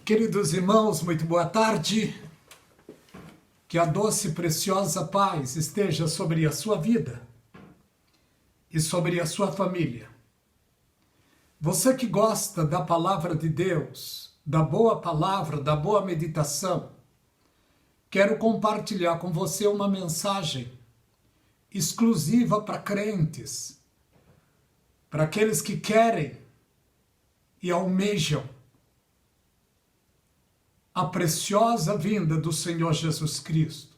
Queridos irmãos, muito boa tarde. Que a doce e preciosa paz esteja sobre a sua vida e sobre a sua família. Você que gosta da palavra de Deus, da boa palavra, da boa meditação, quero compartilhar com você uma mensagem exclusiva para crentes, para aqueles que querem e almejam a preciosa vinda do Senhor Jesus Cristo.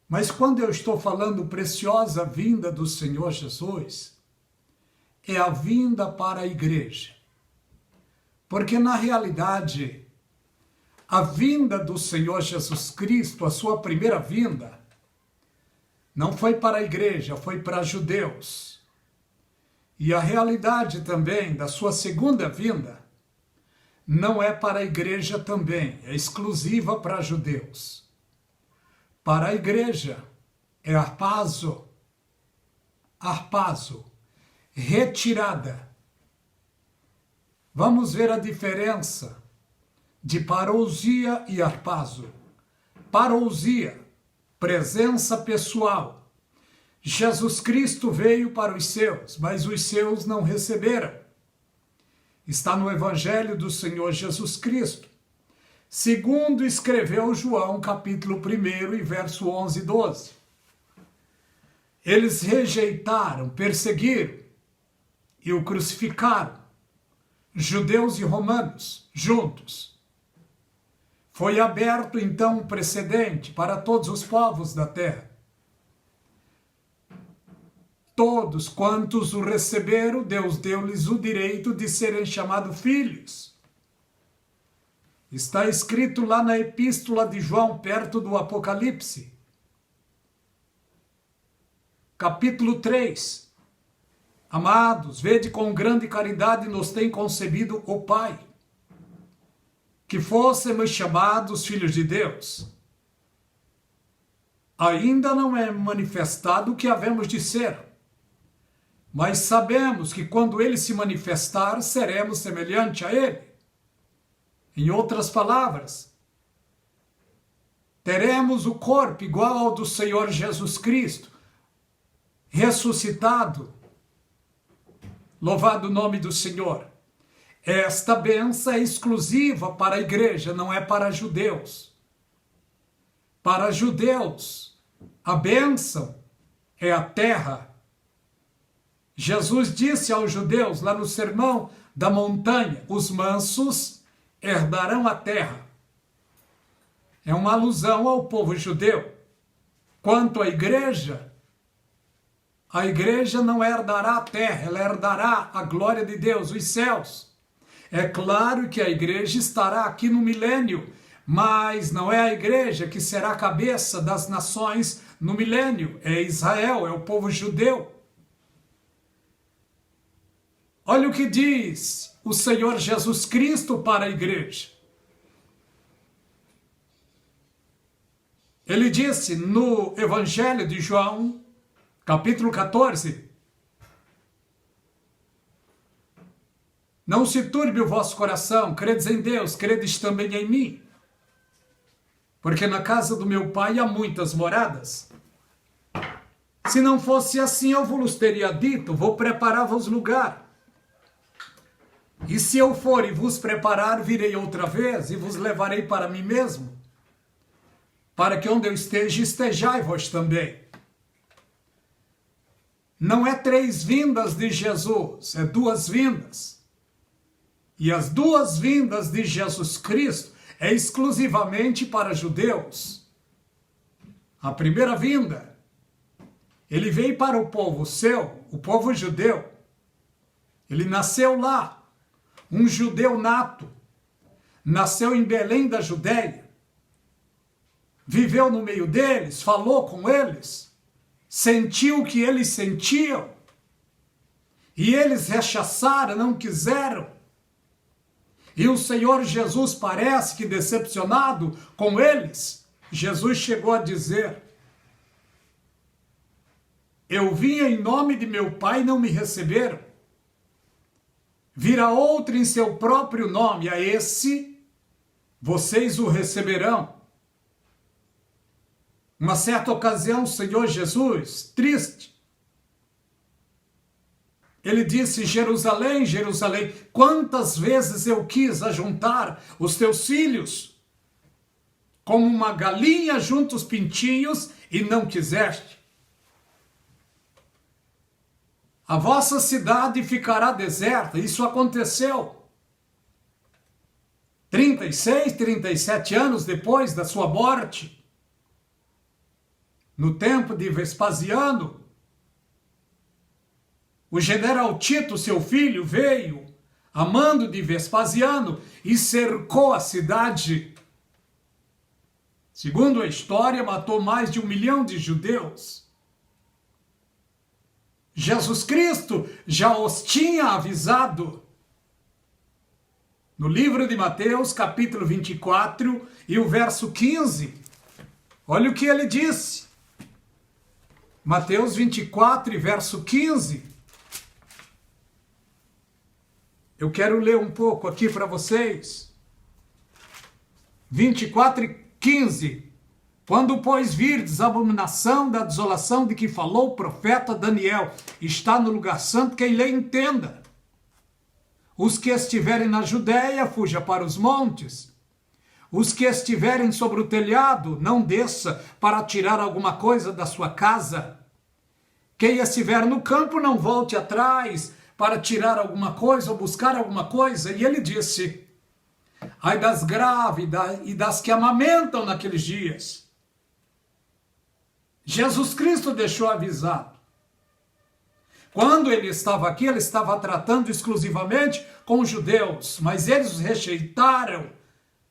Mas quando eu estou falando preciosa vinda do Senhor Jesus, é a vinda para a igreja. Porque na realidade, a vinda do Senhor Jesus Cristo, a sua primeira vinda, não foi para a igreja, foi para judeus. E a realidade também da sua segunda vinda não é para a igreja também, é exclusiva para judeus. Para a igreja é harpazo, retirada. Vamos ver a diferença de parousia e harpazo. Parousia, presença pessoal. Jesus Cristo veio para os seus, mas os seus não receberam. Está no Evangelho do Senhor Jesus Cristo, segundo escreveu João, capítulo 1 e verso 11 e 12. Eles rejeitaram, perseguiram e o crucificaram, judeus e romanos, juntos. Foi aberto então um precedente para todos os povos da terra. Todos quantos o receberam, Deus deu-lhes o direito de serem chamados filhos. Está escrito lá na epístola de João, perto do Apocalipse. Capítulo 3. Amados, vede com grande caridade nos tem concebido o Pai, que fôssemos chamados filhos de Deus. Ainda não é manifestado o que havemos de ser, mas sabemos que quando ele se manifestar, seremos semelhante a ele. Em outras palavras, teremos o corpo igual ao do Senhor Jesus Cristo, ressuscitado. Louvado o nome do Senhor. Esta bênção é exclusiva para a igreja, não é para judeus. Para judeus, a bênção é a terra. Jesus disse aos judeus, lá no Sermão da Montanha, os mansos herdarão a terra. É uma alusão ao povo judeu. Quanto à igreja, a igreja não herdará a terra, ela herdará a glória de Deus, os céus. É claro que a igreja estará aqui no milênio, mas não é a igreja que será a cabeça das nações no milênio, é Israel, é o povo judeu. Olha o que diz o Senhor Jesus Cristo para a igreja. Ele disse no Evangelho de João, capítulo 14, não se turbe o vosso coração, credes em Deus, credes também em mim. Porque na casa do meu Pai há muitas moradas. Se não fosse assim, eu vos teria dito, vou preparar-vos lugar. E se eu for e vos preparar, virei outra vez e vos levarei para mim mesmo, para que onde eu esteja, estejai vós também. Não é 3 vindas de Jesus, é 2 vindas. E as 2 vindas de Jesus Cristo é exclusivamente para judeus. A primeira vinda, ele veio para o povo seu, o povo judeu. Ele nasceu lá. Um judeu nato, nasceu em Belém da Judéia, viveu no meio deles, falou com eles, sentiu o que eles sentiam, e eles rechaçaram, não quiseram. E o Senhor Jesus parece que decepcionado com eles, Jesus chegou a dizer: eu vim em nome de meu Pai e não me receberam. Virá outro em seu próprio nome, a esse vocês o receberão. Uma certa ocasião, o Senhor Jesus, triste, ele disse: Jerusalém, Jerusalém, quantas vezes eu quis ajuntar os teus filhos, como uma galinha junta os pintinhos, e não quiseste. A vossa cidade ficará deserta. Isso aconteceu 36, 37 anos depois da sua morte. No tempo de Vespasiano, o general Tito, seu filho, veio a mando de Vespasiano e cercou a cidade. Segundo a história, matou mais de 1 milhão de judeus. Jesus Cristo já os tinha avisado. No livro de Mateus, capítulo 24 e o verso 15, olha o que ele disse. Mateus 24 e verso 15. Eu quero ler um pouco aqui para vocês. 24 e 15. Quando, pois, virdes a abominação da desolação de que falou o profeta Daniel, está no lugar santo, quem lê entenda. Os que estiverem na Judéia, fuja para os montes. Os que estiverem sobre o telhado, não desça para tirar alguma coisa da sua casa. Quem estiver no campo, não volte atrás para tirar alguma coisa ou buscar alguma coisa. E ele disse: ai das grávidas e das que amamentam naqueles dias. Jesus Cristo deixou avisado. Quando ele estava aqui, ele estava tratando exclusivamente com os judeus, mas eles os rejeitaram,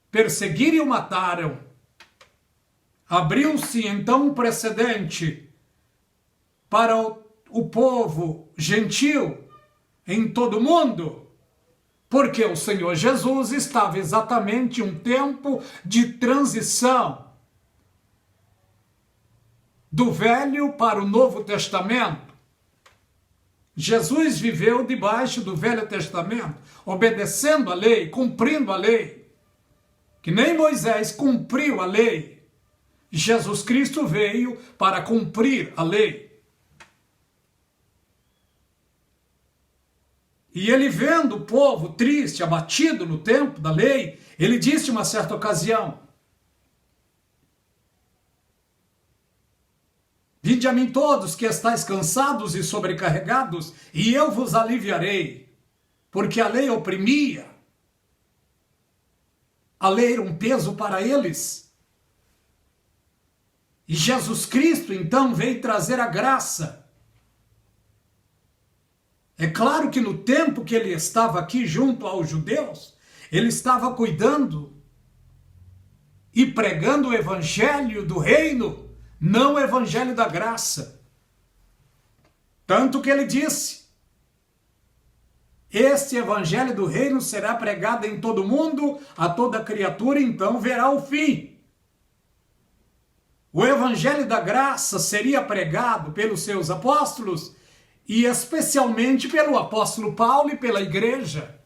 perseguiram e o mataram. Abriu-se então um precedente para o povo gentil em todo o mundo, porque o Senhor Jesus estava exatamente em um tempo de transição do Velho para o Novo Testamento. Jesus viveu debaixo do Velho Testamento, obedecendo a lei, cumprindo a lei, que nem Moisés cumpriu a lei. Jesus Cristo veio para cumprir a lei. E ele, vendo o povo triste, abatido no tempo da lei, ele disse uma certa ocasião: vinde a mim todos que estáis cansados e sobrecarregados, e eu vos aliviarei. Porque a lei oprimia. A lei era um peso para eles. E Jesus Cristo, então, veio trazer a graça. É claro que no tempo que ele estava aqui junto aos judeus, ele estava cuidando e pregando o evangelho do reino, não o evangelho da graça. Tanto que ele disse: este evangelho do reino será pregado em todo o mundo, a toda criatura, então verá o fim. O evangelho da graça seria pregado pelos seus apóstolos, e especialmente pelo apóstolo Paulo e pela igreja,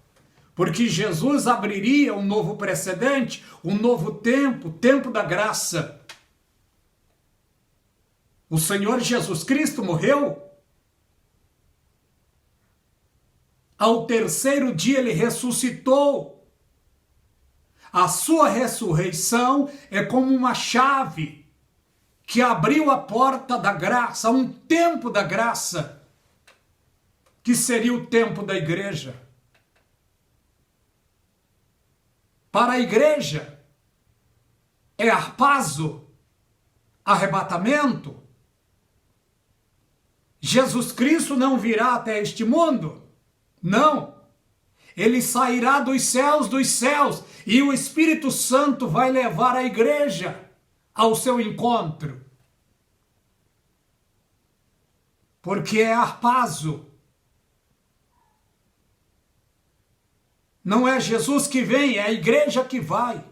porque Jesus abriria um novo precedente, um novo tempo, o tempo da graça. O Senhor Jesus Cristo morreu. Ao terceiro dia ele ressuscitou. A sua ressurreição é como uma chave que abriu a porta da graça, um tempo da graça, que seria o tempo da igreja. Para a igreja é harpazo, arrebatamento. Jesus Cristo não virá até este mundo. Não. Ele sairá dos céus, e o Espírito Santo vai levar a igreja ao seu encontro. Porque é harpazo. Não é Jesus que vem, é a igreja que vai.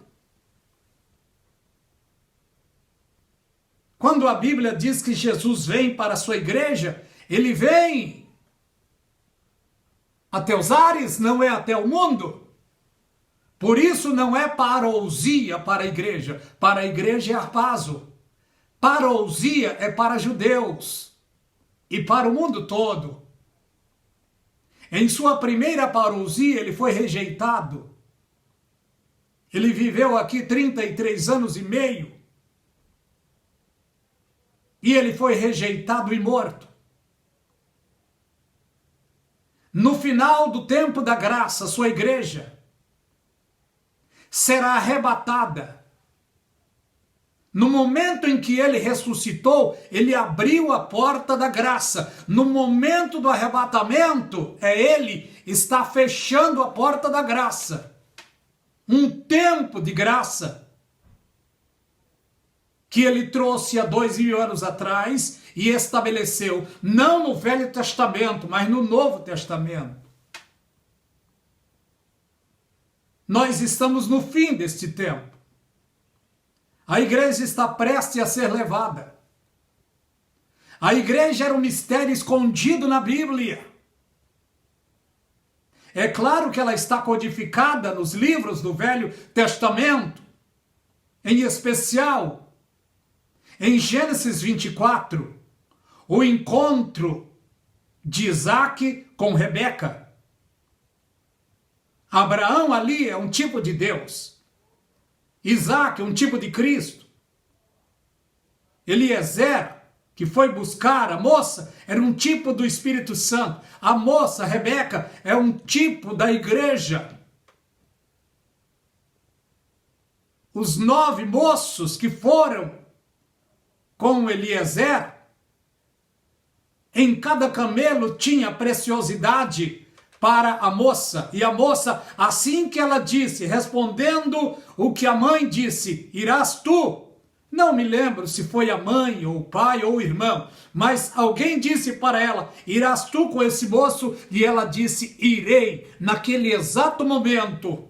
Quando a Bíblia diz que Jesus vem para a sua igreja, ele vem até os ares, não é até o mundo. Por isso não é parousia para a igreja é harpazo. Parousia é para judeus e para o mundo todo. Em sua primeira parousia ele foi rejeitado. Ele viveu aqui 33 anos e meio. E ele foi rejeitado e morto. No final do tempo da graça, sua igreja será arrebatada. No momento em que ele ressuscitou, ele abriu a porta da graça. No momento do arrebatamento, ele está fechando a porta da graça. Um tempo de graça que ele trouxe há 2000 anos atrás e estabeleceu, não no Velho Testamento, mas no Novo Testamento. Nós estamos no fim deste tempo. A igreja está prestes a ser levada. A igreja era um mistério escondido na Bíblia. É claro que ela está codificada nos livros do Velho Testamento, em especial em Gênesis 24, o encontro de Isaac com Rebeca. Abraão ali é um tipo de Deus. Isaac é um tipo de Cristo. Eliezer, que foi buscar a moça, era um tipo do Espírito Santo. A moça, Rebeca, é um tipo da igreja. Os 9 moços que foram com Eliezer, em cada camelo tinha preciosidade para a moça. E a moça, assim que ela disse, respondendo o que a mãe disse, irás tu? Não me lembro se foi a mãe, ou o pai, ou o irmão, mas alguém disse para ela, irás tu com esse moço? E ela disse, irei. Naquele exato momento,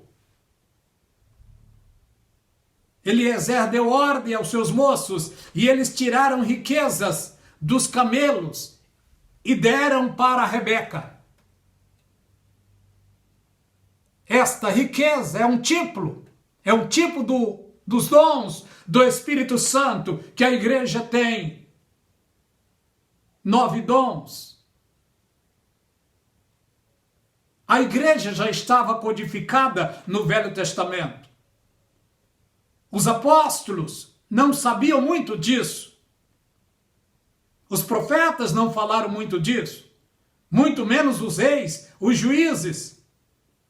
Eliezer deu ordem aos seus moços, e eles tiraram riquezas dos camelos e deram para Rebeca. Esta riqueza é um tipo dos dons do Espírito Santo que a igreja tem. 9 dons. A igreja já estava codificada no Velho Testamento. Os apóstolos não sabiam muito disso. Os profetas não falaram muito disso. Muito menos os reis, os juízes,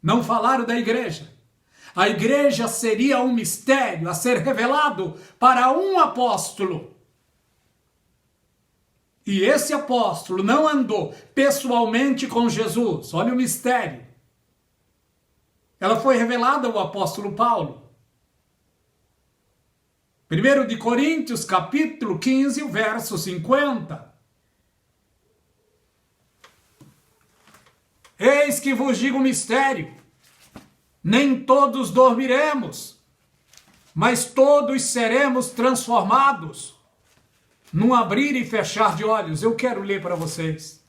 não falaram da igreja. A igreja seria um mistério a ser revelado para um apóstolo. E esse apóstolo não andou pessoalmente com Jesus. Olha o mistério. Ela foi revelada ao apóstolo Paulo. 1 de Coríntios, capítulo 15, verso 50. Eis que vos digo um mistério. Nem todos dormiremos, mas todos seremos transformados num abrir e fechar de olhos. Eu quero ler para vocês.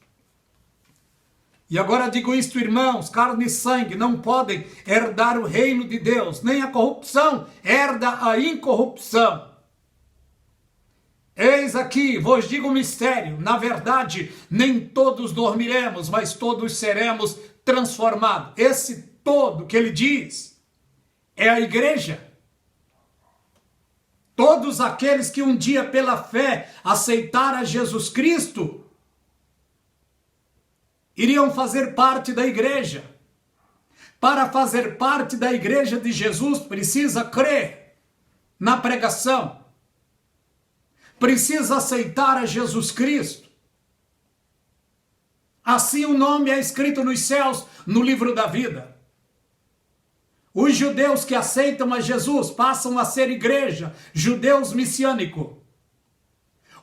E agora digo isto, irmãos, carne e sangue não podem herdar o reino de Deus, nem a corrupção herda a incorrupção. Eis aqui, vos digo um mistério, na verdade, nem todos dormiremos, mas todos seremos transformados. Esse todo que ele diz é a igreja. Todos aqueles que um dia pela fé aceitaram a Jesus Cristo iriam fazer parte da igreja. Para fazer parte da igreja de Jesus, precisa crer na pregação. Precisa aceitar a Jesus Cristo. Assim o nome é escrito nos céus, no livro da vida. Os judeus que aceitam a Jesus passam a ser igreja, judeus messiânicos.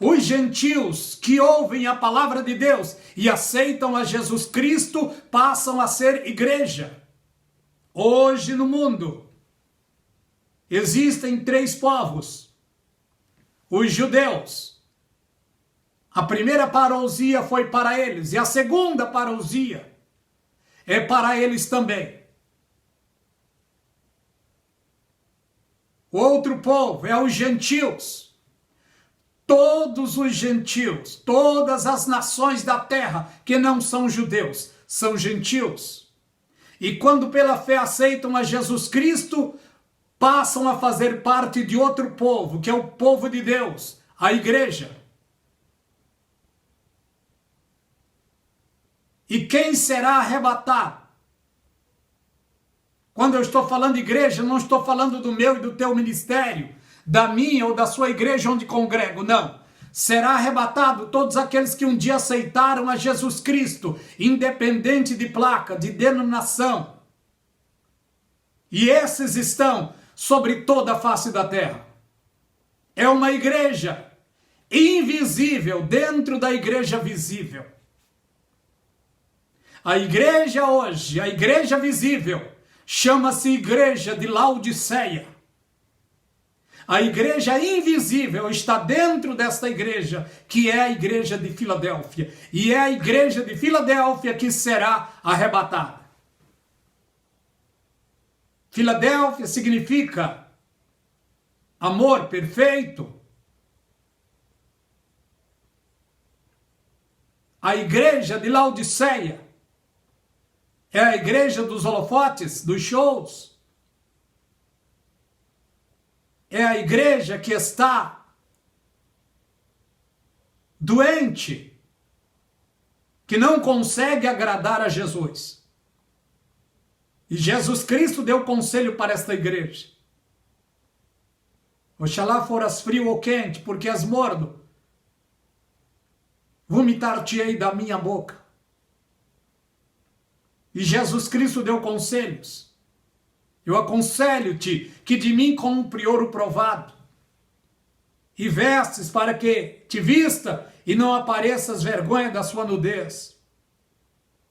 Os gentios que ouvem a palavra de Deus e aceitam a Jesus Cristo passam a ser igreja. Hoje no mundo existem 3 povos. Os judeus. A primeira parousia foi para eles e a segunda parousia é para eles também. O outro povo é os gentios. Todos os gentios, todas as nações da terra que não são judeus, são gentios. E quando pela fé aceitam a Jesus Cristo, passam a fazer parte de outro povo, que é o povo de Deus, a igreja. E quem será arrebatado? Quando eu estou falando igreja, não estou falando do meu e do teu ministério, da minha ou da sua igreja onde congrego, não. Será arrebatado todos aqueles que um dia aceitaram a Jesus Cristo, independente de placa, de denominação. E esses estão sobre toda a face da terra. É uma igreja invisível dentro da igreja visível. A igreja hoje, a igreja visível, chama-se Igreja de Laodiceia. A igreja invisível está dentro desta igreja, que é a igreja de Filadélfia. E é a igreja de Filadélfia que será arrebatada. Filadélfia significa amor perfeito. A igreja de Laodiceia é a igreja dos holofotes, dos shows. É a igreja que está doente, que não consegue agradar a Jesus. E Jesus Cristo deu conselho para esta igreja. Oxalá foras frio ou quente, porque és morno. Vomitar-te-ei da minha boca. E Jesus Cristo deu conselhos. Eu aconselho-te que de mim compre ouro provado e vestes para que te vista e não apareças vergonha da sua nudez,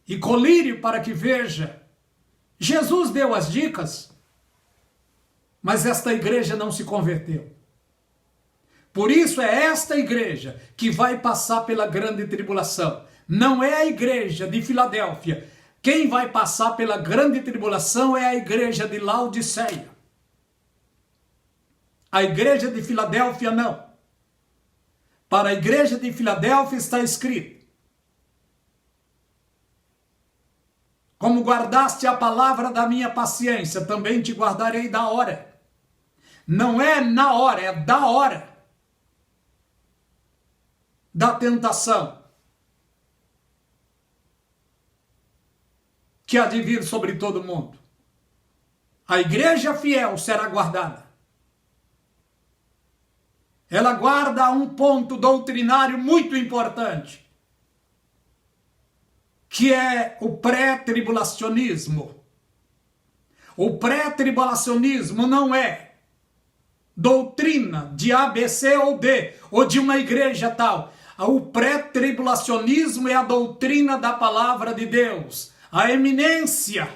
e colírio para que veja. Jesus deu as dicas, mas esta igreja não se converteu. Por isso é esta igreja que vai passar pela grande tribulação. Não é a igreja de Filadélfia. Quem vai passar pela grande tribulação é a igreja de Laodiceia. A igreja de Filadélfia não. Para a igreja de Filadélfia está escrito: como guardaste a palavra da minha paciência, também te guardarei da hora. Não é na hora, é da hora da tentação que há de vir sobre todo mundo. A igreja fiel será guardada. Ela guarda um ponto doutrinário muito importante, que é o pré-tribulacionismo. O pré-tribulacionismo não é doutrina de A, B, C ou D, ou de uma igreja tal. O pré-tribulacionismo é a doutrina da palavra de Deus, a eminência.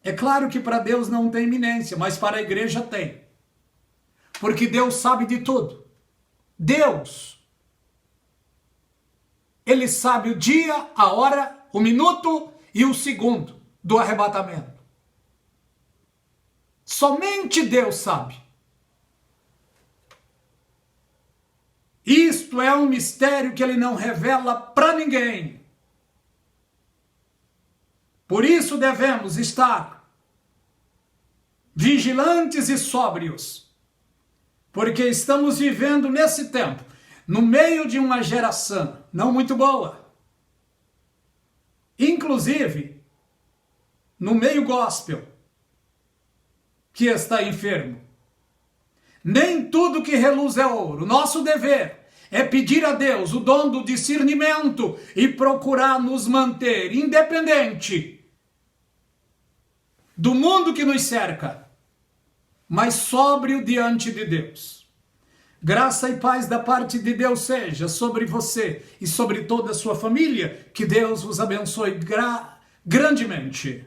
É claro que para Deus não tem eminência, mas para a igreja tem. Porque Deus sabe de tudo. Deus, Ele sabe o dia, a hora, o minuto e o segundo do arrebatamento. Somente Deus sabe. Isto é um mistério que Ele não revela para ninguém. Por isso devemos estar vigilantes e sóbrios, porque estamos vivendo nesse tempo, no meio de uma geração não muito boa, inclusive no meio gospel, que está enfermo. Nem tudo que reluz é ouro. Nosso dever é pedir a Deus o dom do discernimento e procurar nos manter independente do mundo que nos cerca, mas sóbrio diante de Deus. Graça e paz da parte de Deus seja sobre você e sobre toda a sua família. Que Deus vos abençoe grandemente.